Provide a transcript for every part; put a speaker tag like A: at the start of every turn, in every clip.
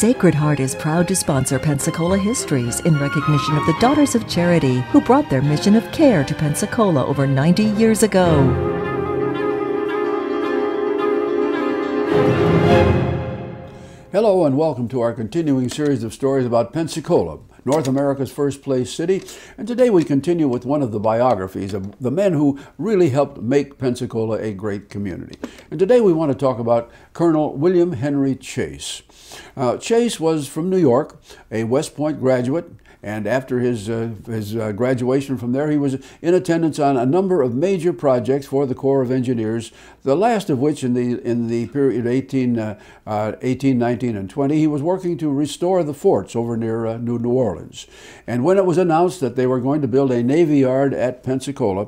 A: Sacred Heart is proud to sponsor Pensacola Histories in recognition of the Daughters of Charity who brought their mission of care to Pensacola over 90 years ago.
B: Hello and welcome to our continuing series of stories about Pensacola, North America's first-place city. And today we continue with one of the biographies of the men who really helped make Pensacola a great community. And today we want to talk about Colonel William Henry Chase. Chase was from New York, a West Point graduate. And after his graduation from there, he was in attendance on a number of major projects for the Corps of Engineers, the last of which in the period 18, 19, and 20, he was working to restore the forts over near New Orleans. And when it was announced that they were going to build a Navy Yard at Pensacola,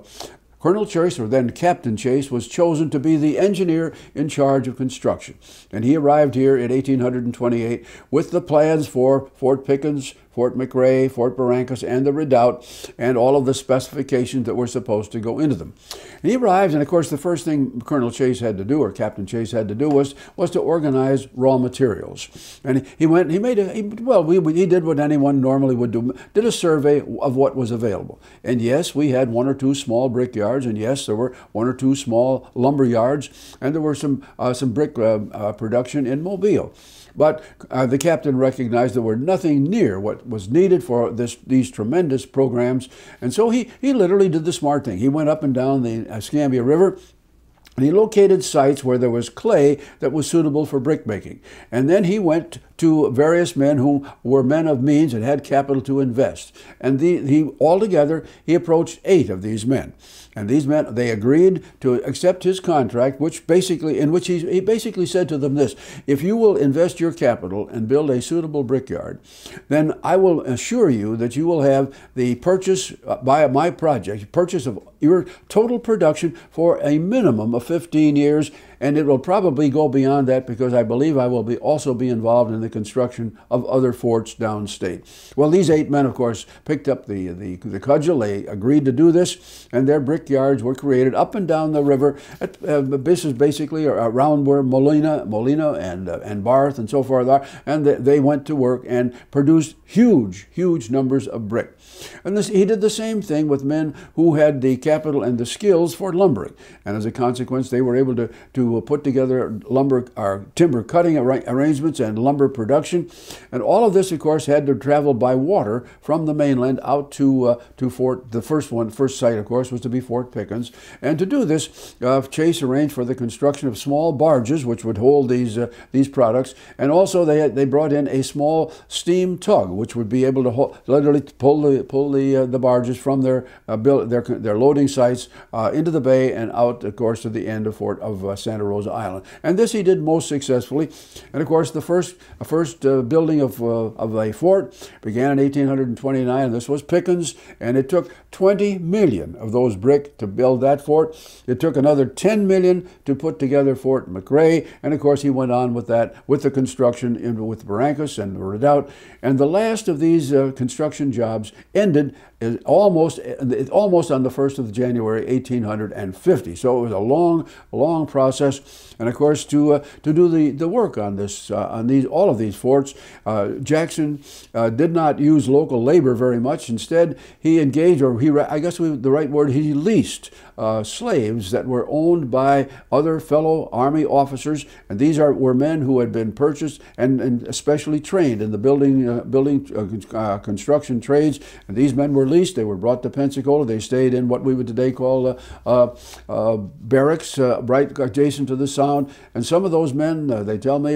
B: Colonel Chase, or then Captain Chase, was chosen to be the engineer in charge of construction. And he arrived here in 1828 with the plans for Fort Pickens, Fort McRae, Fort Barrancas, and the redoubt, and all of the specifications that were supposed to go into them. And he arrived, and of course the first thing Colonel Chase had to do, or Captain Chase had to do, was to organize raw materials. And he did what anyone normally would do, did a survey of what was available. And yes, we had one or two small brick yards, and yes, there were one or two small lumber yards, and there were some brick production in Mobile. But the captain recognized there were nothing near what was needed for these tremendous programs. And so he literally did the smart thing. He went up and down the Escambia River, and he located sites where there was clay that was suitable for brick making. And then he went to various men who were men of means and had capital to invest. And altogether, he approached 8 of these men. And these men, they agreed to accept his contract, in which he basically said to them this: if you will invest your capital and build a suitable brickyard, then I will assure you that you will have the purchase by my project, purchase of your total production for a minimum of 15 years, and it will probably go beyond that because I believe I will also be involved in the construction of other forts downstate. Well, these 8 men, of course, picked up the cudgel. They agreed to do this, and their brickyards were created up and down the river. This is basically around where Molina and Barth and so forth are, and they went to work and produced huge numbers of brick. And he did the same thing with men who had the capital and the skills for lumbering. And as a consequence, they were able to put together timber cutting arrangements and lumber production. And all of this, of course, had to travel by water from the mainland out to Fort. The first site, of course, was to be Fort Pickens. And to do this, Chase arranged for the construction of small barges which would hold these products. And also they brought in a small steam tug which would be able to literally pull the barges from their loading sites into the bay and out, of course, to the end of Santa Rosa Island. And this he did most successfully. And of course, the first building of a fort began in 1829. And this was Pickens, and it took 20 million of those brick to build that fort. It took another 10 million to put together Fort McRae, and of course he went on with that, with the construction with Barrancas and the redoubt. And the last of these construction jobs ended almost on the 1st of January 1850. So it was a long process. And of course, to do the work on all of these forts, Jackson did not use local labor very much. Instead, he engaged, or the right word, he leased slaves that were owned by other fellow Army officers, and these were men who had been purchased and especially trained in the building construction trades. And these men were leased. They were brought to Pensacola. They stayed in what we would today call barracks, right adjacent to the Sound. And some of those men, they tell me,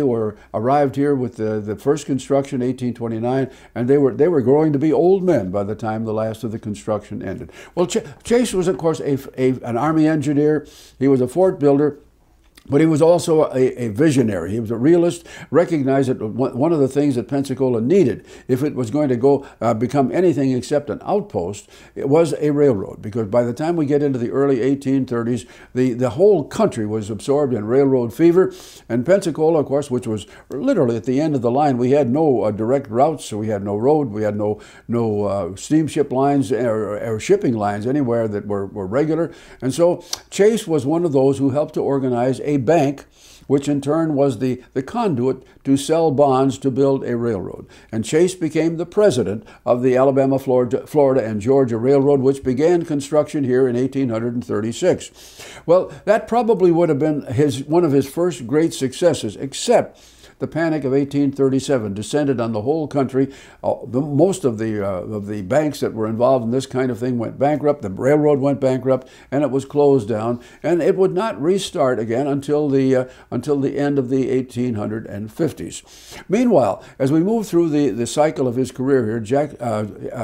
B: arrived here with the first construction, 1829, and they were growing to be old men by the time the last of the construction ended. Well, Chase was, of course, an Army engineer. He was a fort builder. But he was also a visionary. He was a realist, recognized that one of the things that Pensacola needed, if it was going to become anything except an outpost, it was a railroad. Because by the time we get into the early 1830s, the whole country was absorbed in railroad fever. And Pensacola, of course, which was literally at the end of the line, we had no direct routes, so we had no road, we had no steamship lines or shipping lines anywhere that were regular. And so Chase was one of those who helped to organize a bank which in turn was the conduit to sell bonds to build a railroad. And Chase became the president of the Alabama, Florida, and Georgia Railroad, which began construction here in 1836. Well, that probably would have been one of his first great successes, except the Panic of 1837 descended on the whole country. Most of the banks that were involved in this kind of thing went bankrupt. The railroad went bankrupt, and it was closed down. And it would not restart again until the end of the 1850s. Meanwhile, as we move through the cycle of his career here,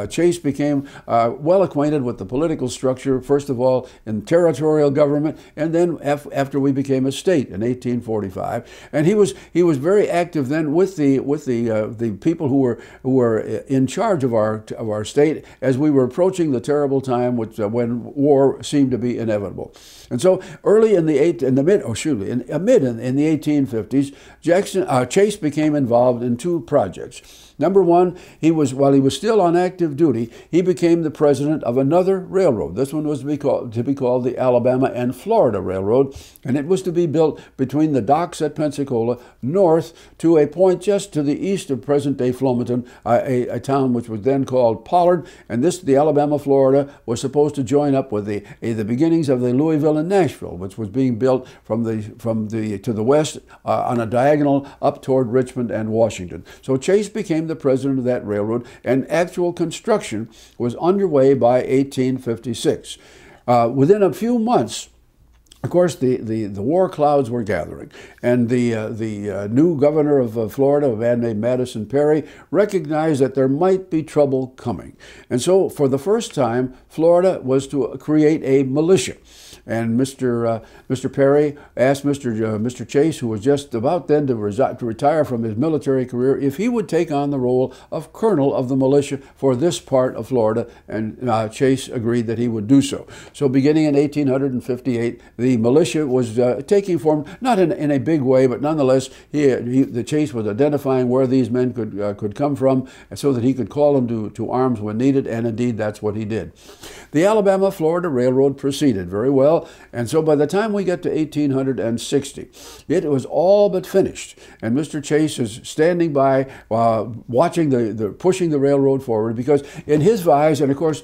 B: Chase became well acquainted with the political structure. First of all, in territorial government, and then after we became a state in 1845. And he was very active then with the people who were in charge of our state as we were approaching the terrible time when war seemed to be inevitable. And so early in the 1850s, Chase became involved in two projects. Number one, while he was still on active duty, he became the president of another railroad. This one was to be called the Alabama and Florida Railroad, and it was to be built between the docks at Pensacola north to a point just to the east of present-day Flomaton, a town which was then called Pollard. And the Alabama, Florida, was supposed to join up with the beginnings of the Louisville and Nashville, which was being built to the west on a diagonal up toward Richmond and Washington. So Chase became the president of that railroad, and actual construction was underway by 1856. Within a few months, of course, the war clouds were gathering, and the new governor of Florida, a man named Madison Perry, recognized that there might be trouble coming. And so, for the first time, Florida was to create a militia. And Mr. Perry asked Mr. Chase, who was just about then to retire from his military career, if he would take on the role of colonel of the militia for this part of Florida, and Chase agreed that he would do so. So beginning in 1858, the militia was taking form, not in a big way, but nonetheless, the Chase was identifying where these men could come from, so that he could call them to arms when needed, and indeed that's what he did. The Alabama-Florida Railroad proceeded very well. And so by the time we get to 1860, it was all but finished. And Mr. Chase is standing by, watching pushing the railroad forward, because in his eyes, and of course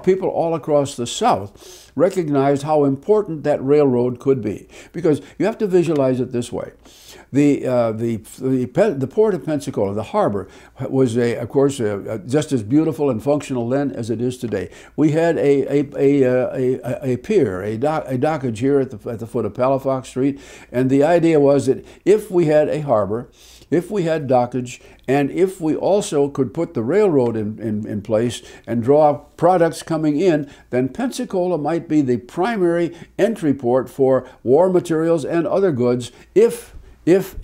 B: people all across the South recognized how important that railroad could be. Because you have to visualize it this way. The port of Pensacola, the harbor, was of course just as beautiful and functional then as it is today. We had a pier, a dockage here at the foot of Palafox Street, and the idea was that if we had a harbor, if we had dockage, and if we also could put the railroad in place and draw products coming in, then Pensacola might be the primary entry port for war materials and other goods if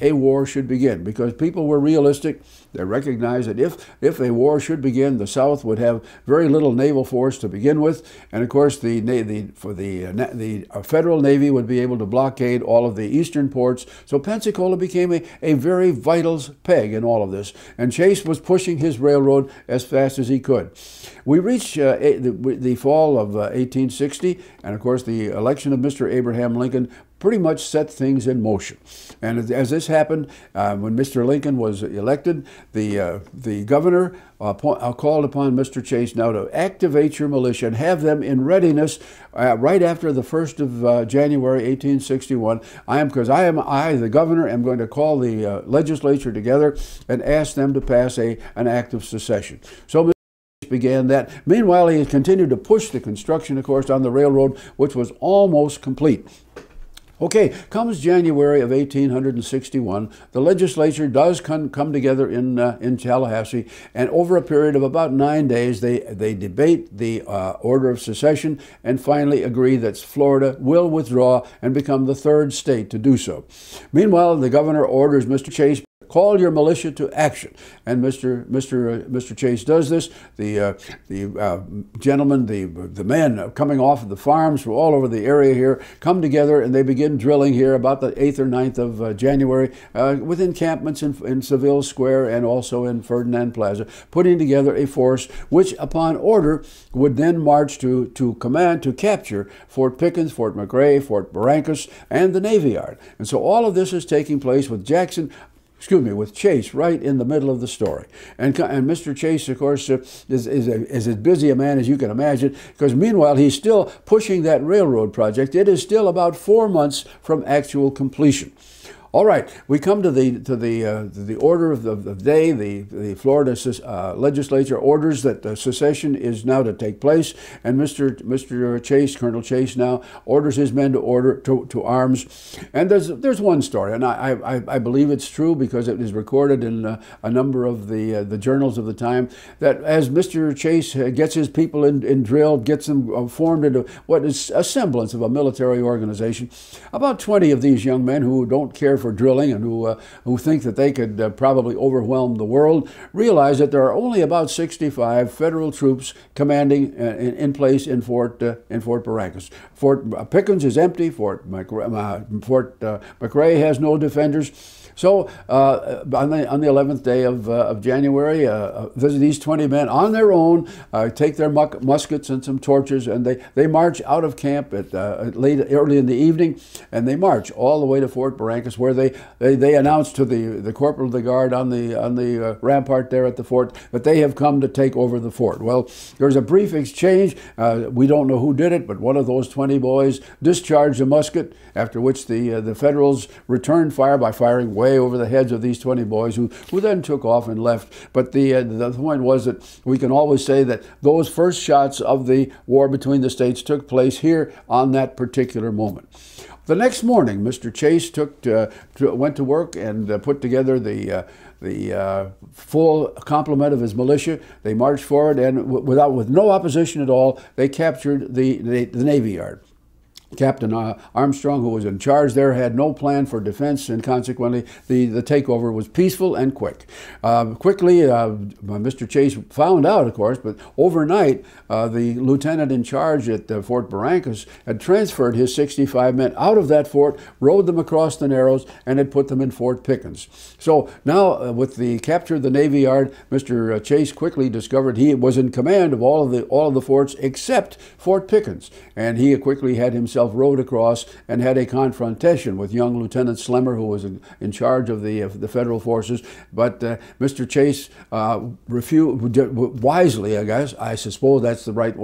B: a war should begin, because people were realistic. They recognized that if a war should begin, the South would have very little naval force to begin with, and of course the Federal Navy would be able to blockade all of the eastern ports. So Pensacola became a very vital peg in all of this, and Chase was pushing his railroad as fast as he could. We reached the fall of 1860, and of course the election of Mr. Abraham Lincoln pretty much set things in motion. And as this happened, when Mr. Lincoln was elected, the governor called upon Mr. Chase now to activate your militia and have them in readiness right after the 1st of January 1861. I, the governor, am going to call the legislature together and ask them to pass an act of secession. So Mr. Chase began that. Meanwhile, he continued to push the construction, of course, on the railroad, which was almost complete. Okay, comes January of 1861, the legislature does come together in Tallahassee, and over a period of about 9 days, they debate the order of secession and finally agree that Florida will withdraw and become the third state to do so. Meanwhile, the governor orders Mr. Chase call your militia to action. And Mr. Chase does this. The gentlemen, the men coming off of the farms from all over the area here come together, and they begin drilling here about the 8th or 9th of January with encampments in Seville Square and also in Ferdinand Plaza, putting together a force which, upon order, would then march to capture Fort Pickens, Fort McRae, Fort Barrancas, and the Navy Yard. And so all of this is taking place with Chase right in the middle of the story. And Mr. Chase, of course, is as busy a man as you can imagine, because meanwhile he's still pushing that railroad project. It is still about 4 months from actual completion. All right, we come to the order of the day. The Florida legislature orders that secession is now to take place, and Mr. Chase, Colonel Chase, now orders his men to arms. And there's one story, and I believe it's true because it is recorded in a number of the journals of the time, that as Mr. Chase gets his people in drill, gets them formed into what is a semblance of a military organization, about 20 of these young men who don't care for drilling and who think that they could probably overwhelm the world, realize that there are only about 65 federal troops commanding in place in Fort Barrancas. Fort Pickens is empty. Fort McRae has no defenders. So on the 11th day of January, these 20 men on their own take their muskets and some torches, and they march out of camp at early in the evening, and they march all the way to Fort Barrancas, where they announce to the corporal of the guard on the rampart there at the fort that they have come to take over the fort. Well, there's a brief exchange. We don't know who did it, but one of those 20 boys discharged a musket, after which the Federals returned fire by firing way over the heads of these 20 boys, who then took off and left. But the point was that we can always say that those first shots of the war between the states took place here on that particular moment. The next morning, Mr. Chase went to work and put together the full complement of his militia. They marched forward, and with no opposition at all, they captured the Navy Yard. Captain Armstrong, who was in charge there, had no plan for defense, and consequently the takeover was peaceful and quick. Quickly, Mr. Chase found out, of course, but overnight the lieutenant in charge at Fort Barrancas had transferred his 65 men out of that fort, rowed them across the Narrows, and had put them in Fort Pickens. So now, with the capture of the Navy Yard, Mr. Chase quickly discovered he was in command of all of the forts except Fort Pickens, and he quickly had himself rowed across and had a confrontation with young Lieutenant Slemmer, who was in charge of the federal forces. But Mr. Chase refused, wisely, I suppose that's the right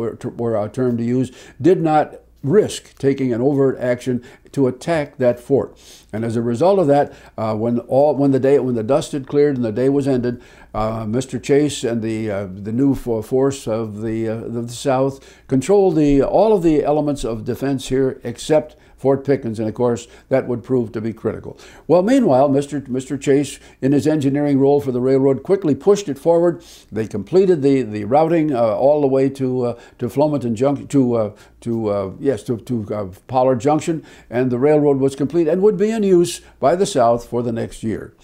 B: term to use, did not risk taking an overt action to attack that fort. And as a result of that, when the dust had cleared and the day was ended, Mr. Chase and the new force of the South controlled all of the elements of defense here except Fort Pickens, and of course that would prove to be critical. Well, meanwhile, Mr. Chase, in his engineering role for the railroad, quickly pushed it forward. They completed the routing all the way to Flomaton Junction, to Pollard Junction, and the railroad was complete and would be in use by the South for the next year.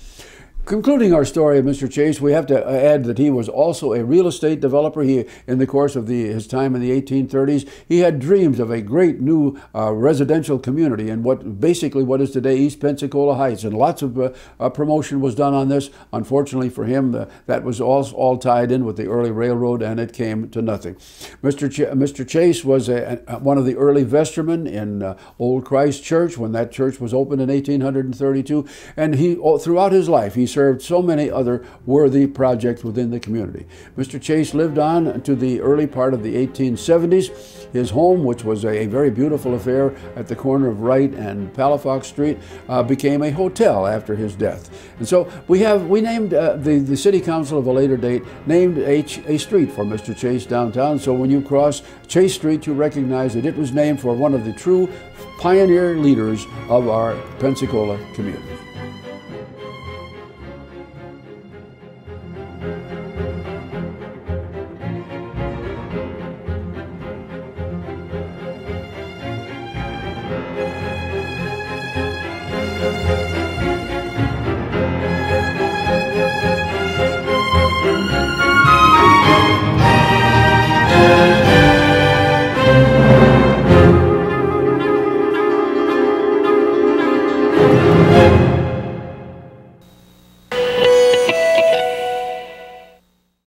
B: Concluding our story of Mr. Chase, we have to add that he was also a real estate developer. In the course of his time in the 1830s, he had dreams of a great new residential community in what is today East Pensacola Heights, and lots of promotion was done on this. Unfortunately for him, that was all tied in with the early railroad, and it came to nothing. Mr. Chase was one of the early vestrymen in Old Christ Church when that church was opened in 1832, and throughout his life he served so many other worthy projects within the community. Mr. Chase lived on to the early part of the 1870s. His home, which was a very beautiful affair at the corner of Wright and Palafox Street, became a hotel after his death. And so we named, the city council of a later date named a street for Mr. Chase downtown. So when you cross Chase Street, you recognize that it was named for one of the true pioneer leaders of our Pensacola community.